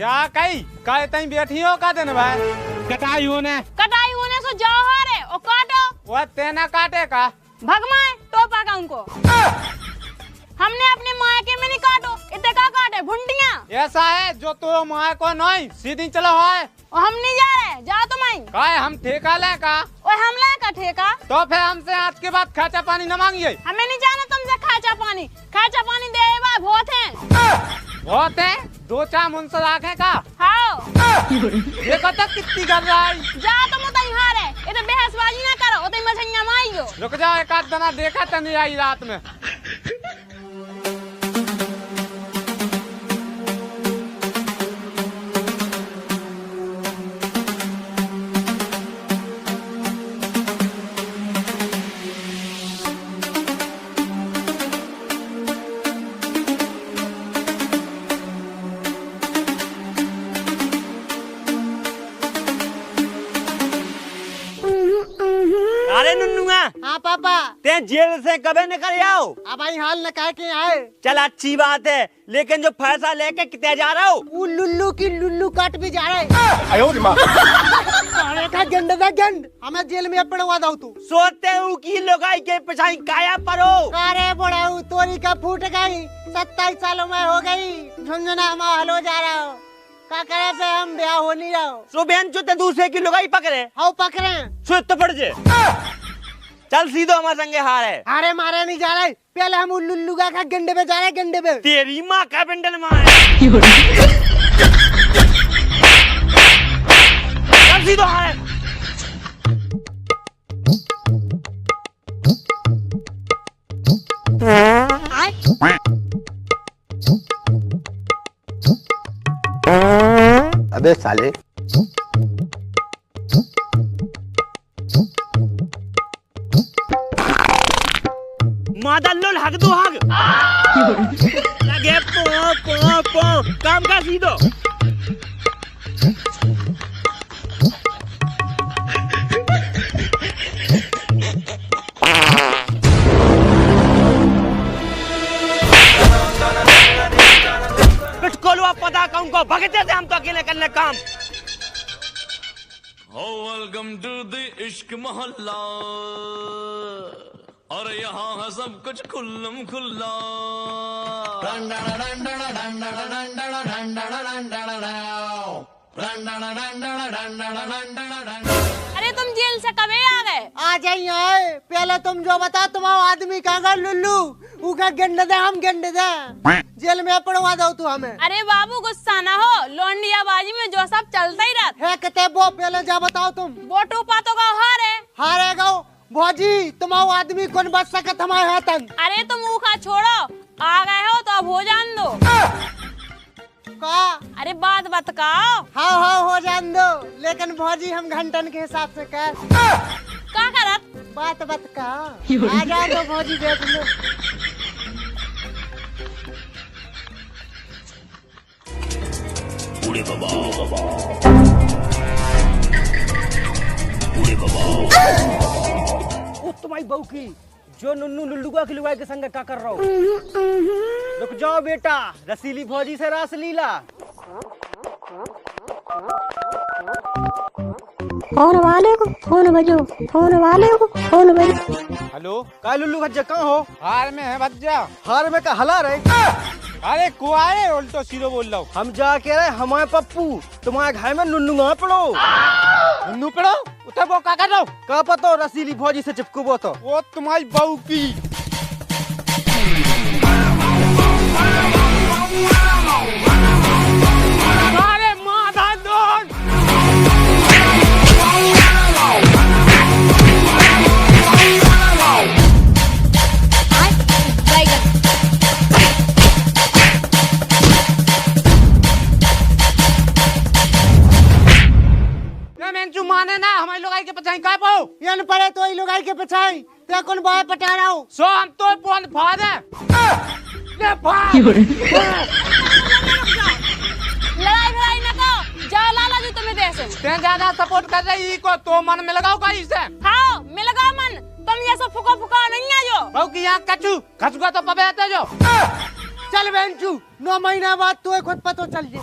क्या कही काय तई बैठी हो का दिन भाई कटाई होने सो जाओ हारे और काटो। वो तेना काटे का भगमाए टोपा का उनको हमने अपने मायके में नहीं काटो इतने का काटे भुंडिया। ऐसा है जो तो माँ को नहीं सीधी चलो है और हम नहीं जा रहे जाओ तुम आई काय हम ठेका ले का और हम ले का ठेका तो फिर हमसे आज के बाद खाचा पानी न मांगिए। हमें नहीं जाना तुमसे खाचा पानी दे बहुत है दो चार मुंसर आखे का हाँ ये कब तक कितनी कर रहा है जा तुम उतई हारे इधर बहसबाजी ना करो उतई मछलियां मारियो। रुक जाओ एक आध दना देखा तो नहीं आई रात में। अरे नुन्नुआ हाँ पापा ते जेल से कबे निकल आओ। अब आई हाल न कह के आए। चल अच्छी बात है लेकिन जो फैसला लेके कितने जा रहा हो वो लुल्लू की लुल्लू काट भी जा रहे गंड हमें जेल में पड़वा दो तू सोते हूँ की लोगाई के पिछाई काया परो। अरे बड़ा तोरी का फूट गई 27 सालों में हो गई झुंझुना माहौल हो जा रहा हो का करे पे हम ब्याह हो नहीं रहो। सो बहन चुते दूसरे की लोगाई पकड़े हाउ पकड़े सो तो पड़ जे चल सीधो हमारे संगे हार है। अरे मारे नहीं जा रहे पहले हम लुल्लू का गंडे पे जा रहे गंडे पे। तेरी माँ का बिंडल मार चल सीधो हार है। अबे साले मादल्लो हग दो हग लगे पो पो पो काम का सीधो पिटकोलवा पता कहूँ को भगते से हम तो अकेले करने काम। वेलकम टू द इश्क मोहल्ला और यहाँ है सब कुछ खुल्लम खुल्ला। अरे तुम जेल से कब आ गए? आ जाइए पहले तुम जो बता तुम्हारा आदमी कहाँ लुल्लू उका गंडे दे हम गंडे दे जेल में पड़वा दो तू हमें। अरे बाबू गुस्सा ना हो लोंडिया बाजी में जो सब चलता ही रहता है कहते वो पहले जा बताओ तुम वो टोपा तो का हारे हारेगा भौजी तुम्हारा आदमी कौन बच सकत हमारे हाथन। अरे तुम मुखा छोड़ो आ गए हो तो अब हो जान दो का अरे बात बताओ। हाँ हो जान दो लेकिन भौजी हम घंटन के हिसाब से कर का करत बात का आ जा दो भौजी देख लो। उड़े बाबा तुम्हारी बहू की जो नुन्नू लुल्लुआ की लुगाई के संग का कर रहा हो। रुक जाओ बेटा रसीली भौजी से रास लीला। फोन वाले को फोन बजो हेलो का लुल्लू भज्जा कहाँ हो? हार में है भज्जा हार में का हला रहे। अरे कुआए उल्टो सीरो बोल रहा हूँ। हम जा के रहे हमारे पप्पू तुम्हारे घर में नुन्नू ना पड़ो नुन्नू पड़ो उतर वो का कर रहा हूँ का पता रसीली भौजी से चिपको वो तुम्हारी बहू की अरे माधा दोन माने ना हमारे लोग के पछाई का पाओ यन पड़े तो लोग के पछाई ते कौन बाय पटा रहा हूँ सो हम तो फोन फादे ले भाग लड़ाई न को जाओ लाला जी तुम्हें दे से ते ज्यादा सपोर्ट कर रही को तो मन में लगाओ का इसे हाँ में लगाओ मन तुम ये सब फुका नहीं है जो बहू की यहाँ कचू खसुआ तो पबे आते जो चल बेंचू 9 महीना बाद तो खुद पतो चल जे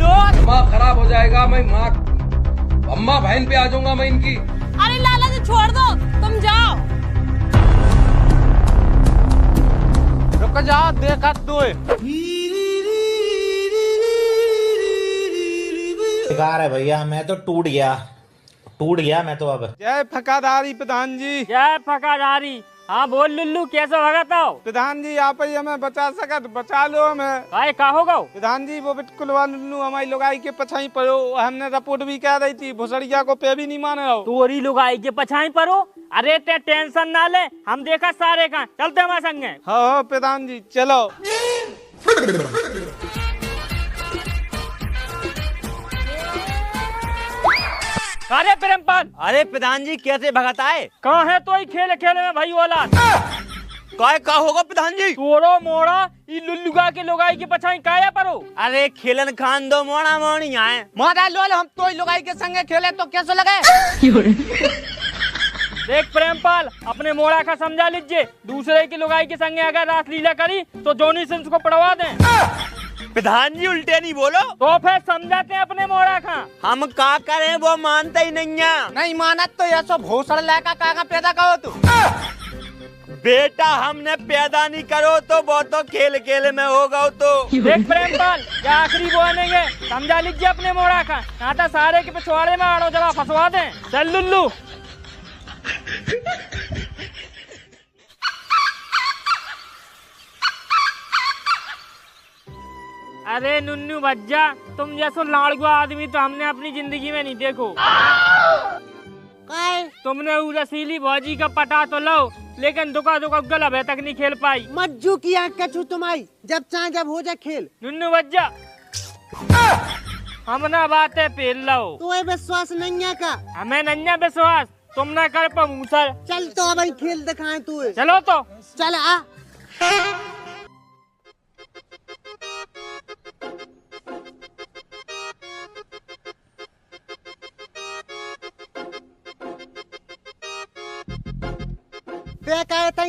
लोल। दिमाग खराब हो जाएगा, मैं माँ अम्मा बहन पे आ जाऊंगा मैं इनकी। अरे लाला जी छोड़ दो, तुम जाओ। रुक जाओ, देखा तू। बेकार है भैया, मैं तो टूट गया मैं तो अब। जय फकादारी प्रधान जी। जय फकादारी। हाँ बोल लुल्लू, कैसे भगत हो? प्रधान जी आप ही हमें बचा सका तो बचा लो हमें। भाई का होगा? प्रधान जी वो बिल्कुल लुल्लू हमारी लुगाई के पछाई पड़ो, हमने रिपोर्ट भी कह रही थी, भुसड़िया को पे भी नहीं मान रहा। तोरी लुगाई के पछाई पड़ो? अरे ते टेंशन ना ले, हम देखा सारे का, चलते हमारे संगे। हाँ प्रधान जी चलो। अरे प्रेमपाल। अरे प्रधान जी कैसे भगत आए? कहाँ है तो खेल खेले में भाई औलाद? काय का होगा प्रधान जी? तोरो मोड़ा ई लुल्लुगा के लुगाई के पछाई काया परो? अरे खेलन खान दो, मोड़ा मोड़ी आए। मारा लोल, हम तो लुगाई के संगे खेले तो कैसे लगे? देख प्रेमपाल, अपने मोड़ा का समझा लीजिए, दूसरे की लुगाई के संगे अगर रासलीला करी तो जोनी सिंह को पढ़वा दें। प्रधान जी उल्टे नहीं बोलो। तो फिर समझाते हैं अपने मोड़ा का। हम का करें, वो मानता ही नहीं है। नहीं माना तो यह सब भोसड़ लड़का काका पैदा करो तू। बेटा हमने पैदा नहीं करो तो वो तो खेल खेल में होगा तो। देख प्रेमपाल, या आखिरी बोलेंगे, समझा लीजिए अपने मोड़ा का, यहाँ तो सारे के पिछवाड़े में आड़ो जरा फंसवा दें। चल लुल्लू। अरे नुन्नू बज्जा, तुम जैसा लाड़गुआ आदमी तो हमने अपनी जिंदगी में नहीं देखो। तुमने वो रसीली भौजी का पटा तो लो, लेकिन दुका गल अभी तक नहीं खेल पाई। मज्जू की आंख कछू तुम्हारी, जब चाहे जब हो जाए खेल। नुन्नू बज्जा, हमने बातें पेल लो। तो विश्वास नहीं है का? हमें नहीं विश्वास, तुम न कर पमूसर। चल तो अब खेल दिखाए तू। चलो तो चल आ।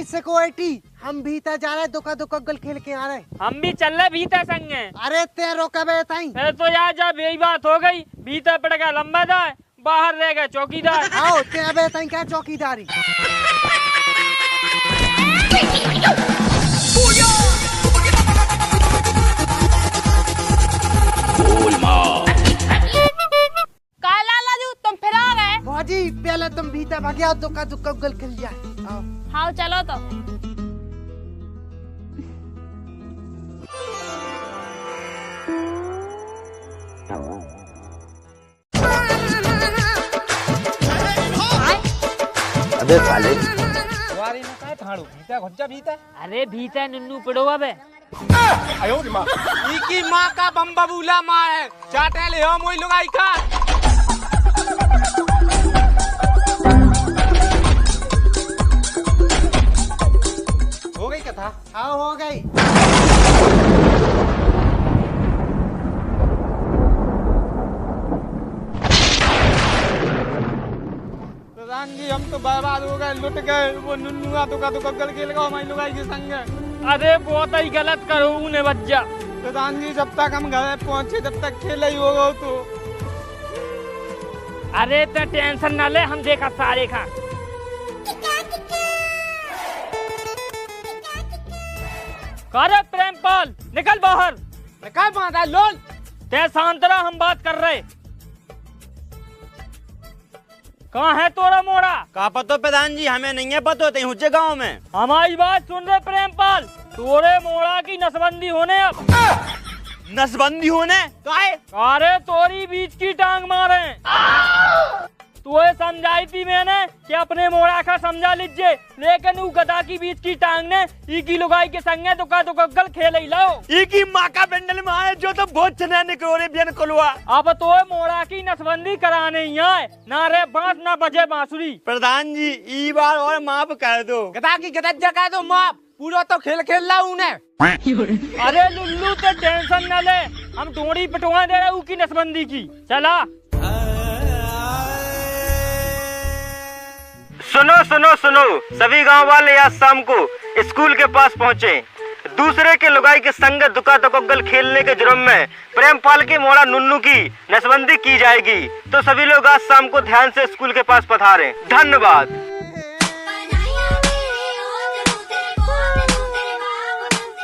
सिक्योरिटी, हम भीतर जा रहे, दुका गल खेल के आ रहे। हम भी चल रहे भीतर संगे। अरे ते रोका ताई। फिर तो यार जब यही बात हो गई, भीतर पड़ गया लंबादार, बाहर रह गए चौकीदार। आओ ते अबे ताई क्या चौकीदारी? लाला जी तुम फिर आ रहे? भौजी पहले तुम भीतर भाग्या, दुका गल खेल जाए। हाँ चलो तो। अबे साले तुम्हारी ना काय थाड़ू भीतर घुज्जा भीतर। अरे भीतर नुन्नू पड़ो अब। आयो माँ, की माँ का बम्बबूला माँ है, चाटे ले हो मोई लुगाई का। हो गई कथा? हाँ हो गई। प्रधान जी हम तो बर्बाद हो गए, लुट गए। वो नुन्नुआ तो गल खेल गया हमारी लुगाई के संग। अरे बहुत ही गलत करो उन्हें बच्चा। प्रधान जी जब तक हम घर पहुँचे तब तक खेल ही होगा तो। अरे तो टेंशन न ले, हम देखा सारे खा। करे प्रेमपाल निकल बाहर। क्या बात है लोल? ते शांतरा, हम बात कर रहे। कहाँ है तोरा मोड़ा? का पतो प्रधान जी, हमें नहीं है पतो, ते हुज्जे गाँव में। हमारी बात सुन रहे प्रेमपाल, तोरे मोड़ा की नसबंदी होने अब। नसबंदी होने? काहे? अरे तोरी बीच की टांग मारे। तुझे समझाई थी मैंने कि अपने मोड़ा का समझा लीजिए, लेकिन वो गधा की बीच की टांग ने ई की लुगाई के संगे दुका गल खेल ही लो। ई की माँ का बेंडल में आए जो तो बहुत चने निकलोरे बियन कोलवा। अब तो मोड़ा की नसबंदी कराने ही आए, ना रे बांस ना बजे बांसुरी। प्रधान जी ई बार और माफ कर दो। गधा की गधा कह दो माफ, पूरा तो खेल ला उन्हें। अरे लुल्लू तो टेंशन न ले, हम डोरी पिटवा दे रहे की नसबंदी की। चला सुनो सुनो सुनो, सभी गांव वाले आज शाम को स्कूल के पास पहुँचे। दूसरे के लुगाई के संग दुका तो गल खेलने के जुर्म में प्रेमपाल के मोड़ा नुन्नू की नसबंदी की जाएगी। तो सभी लोग आज शाम को ध्यान से स्कूल के पास पधारें। धन्यवाद।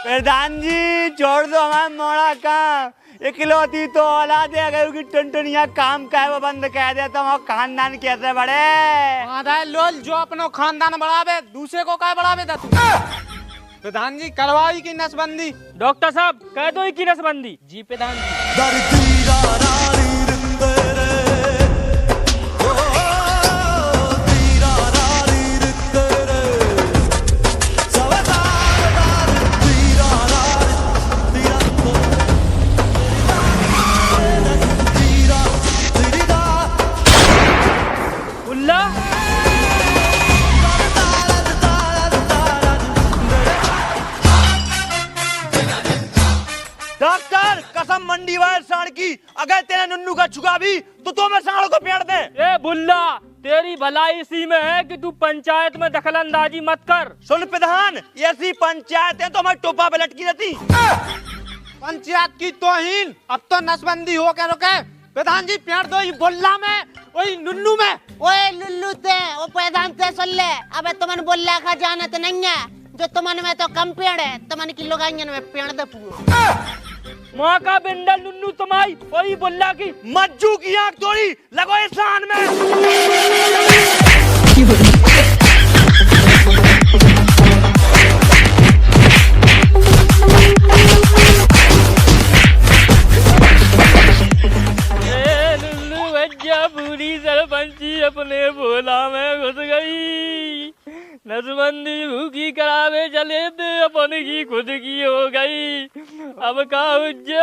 प्रधान जी छोड़ दो हमारे मोड़ा का, इकलौती तो औलाद है, अगर उनकी टुनटुनिया काम का है वो बंद कह देता हूँ। खानदान कैसे बढ़े? लोल जो अपनो खानदान बढ़ावे दूसरे को क्या बढ़ावे दा तू? प्रधान जी करवाई की नसबंदी। डॉक्टर साहब कह दो की नसबंदी। जी प्रधान जी। डॉक्टर कसम मंडी वाले साड़ की, अगर तेरा नुन्नू का छुगा भी तो मैं साड़ को पेड़ दे। ए बुल्ला तेरी भलाई इसी में है कि तू पंचायत में दखलंदाजी मत कर। सुन प्रधान, ऐसी पंचायत है तो हमारी टोपा पे लटकी रहती। पंचायत की तौहीन, अब तो नसबंदी हो के रुके। प्रधान जी पेड़ दो ये बुल्ला में, वही नुन्नू में। ओए लुल्लू ते वो प्रधान से सुन ले, अबे तुमन बुल्ला का जाना तो नहीं है, जो तुमन में तो कम पेड़ है, तुमन की लोग में पेड़ दे पूरो। माँ का बिंडल नुन्नू तुम्हारी, वही बुल्ला की मज्जू की आंख तोड़ी लगो इंसान में। नुन्नू भैया पूरी सरपंची अपने भोला में घुस गई। नसबंदी भूखी करावे चले थे, अपन की खुद की हो गई। अब का उज्जे